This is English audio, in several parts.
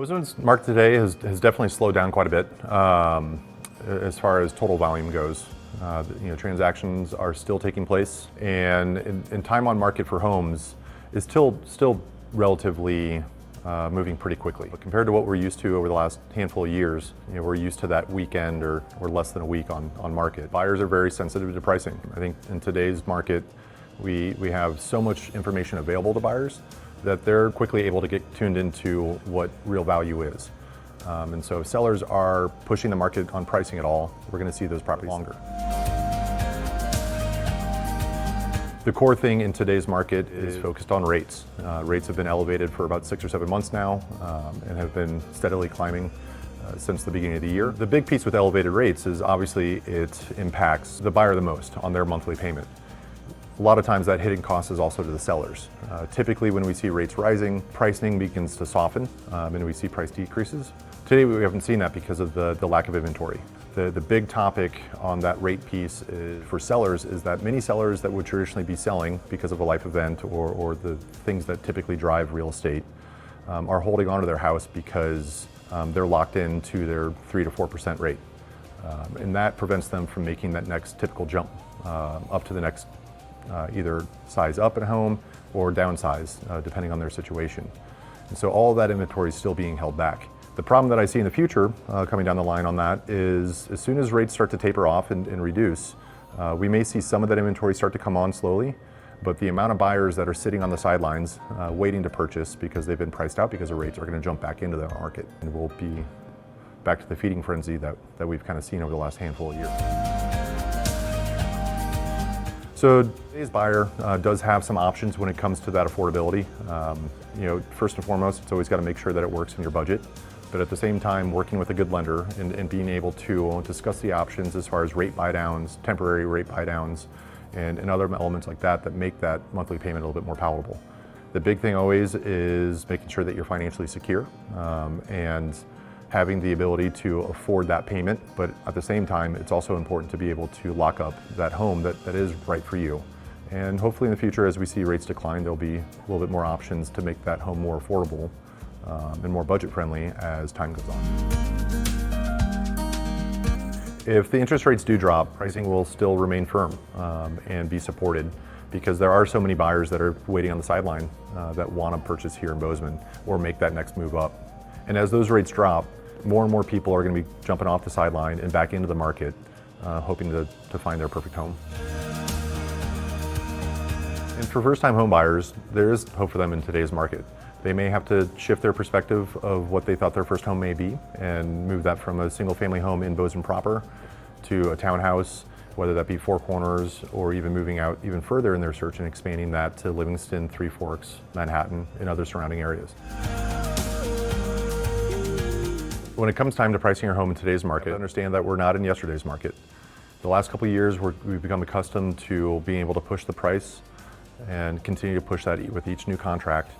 Bozeman's market today has definitely slowed down quite a bit as far as total volume goes. Transactions are still taking place, and in time on market for homes is still relatively moving pretty quickly. But compared to what we're used to over the last handful of years, we're used to that weekend or less than a week on market. Buyers are very sensitive to pricing. I think in today's market, we have so much information available to buyers that they're quickly able to get tuned into what real value is. And so if sellers are pushing the market on pricing at all, we're going to see those properties longer. The core thing in today's market is focused on rates. Rates have been elevated for about 6 or 7 months now and have been steadily climbing since the beginning of the year. The big piece with elevated rates is obviously it impacts the buyer the most on their monthly payment. A lot of times that hidden cost is also to the sellers. Typically when we see rates rising, pricing begins to soften and we see price decreases. Today we haven't seen that because of the lack of inventory. The big topic on that rate piece for sellers is that many sellers that would traditionally be selling because of a life event or the things that typically drive real estate are holding onto their house because they're locked into their 3 to 4% rate. And that prevents them from making that next typical jump up to the next either size up at home or downsize, depending on their situation. And so all of that inventory is still being held back. The problem that I see in the future coming down the line on that is as soon as rates start to taper off and reduce, we may see some of that inventory start to come on slowly, but the amount of buyers that are sitting on the sidelines waiting to purchase because they've been priced out because of rates are going to jump back into the market, and we'll be back to the feeding frenzy that we've kind of seen over the last handful of years. So today's buyer does have some options when it comes to that affordability. First and foremost, it's always got to make sure that it works in your budget. But at the same time, working with a good lender and being able to discuss the options as far as rate buydowns, temporary rate buydowns, and other elements like that make that monthly payment a little bit more palatable. The big thing always is making sure that you're financially secure and having the ability to afford that payment. But at the same time, it's also important to be able to lock up that home that is right for you. And hopefully in the future, as we see rates decline, there'll be a little bit more options to make that home more affordable and more budget friendly as time goes on. If the interest rates do drop, pricing will still remain firm and be supported because there are so many buyers that are waiting on the sideline that want to purchase here in Bozeman or make that next move up. And as those rates drop, more and more people are going to be jumping off the sideline and back into the market, hoping to find their perfect home. And for first-time home buyers, there is hope for them in today's market. They may have to shift their perspective of what they thought their first home may be and move that from a single-family home in Bozeman proper to a townhouse, whether that be Four Corners or even moving out even further in their search and expanding that to Livingston, Three Forks, Manhattan, and other surrounding areas. When it comes time to pricing your home in today's market, understand that we're not in yesterday's market. The last couple of years, we've become accustomed to being able to push the price and continue to push that with each new contract,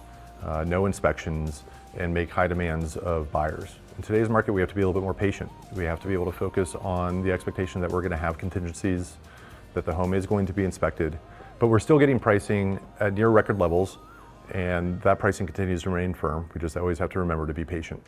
no inspections, and make high demands of buyers. In today's market, we have to be a little bit more patient. We have to be able to focus on the expectation that we're going to have contingencies, that the home is going to be inspected, but we're still getting pricing at near record levels, and that pricing continues to remain firm. We just always have to remember to be patient.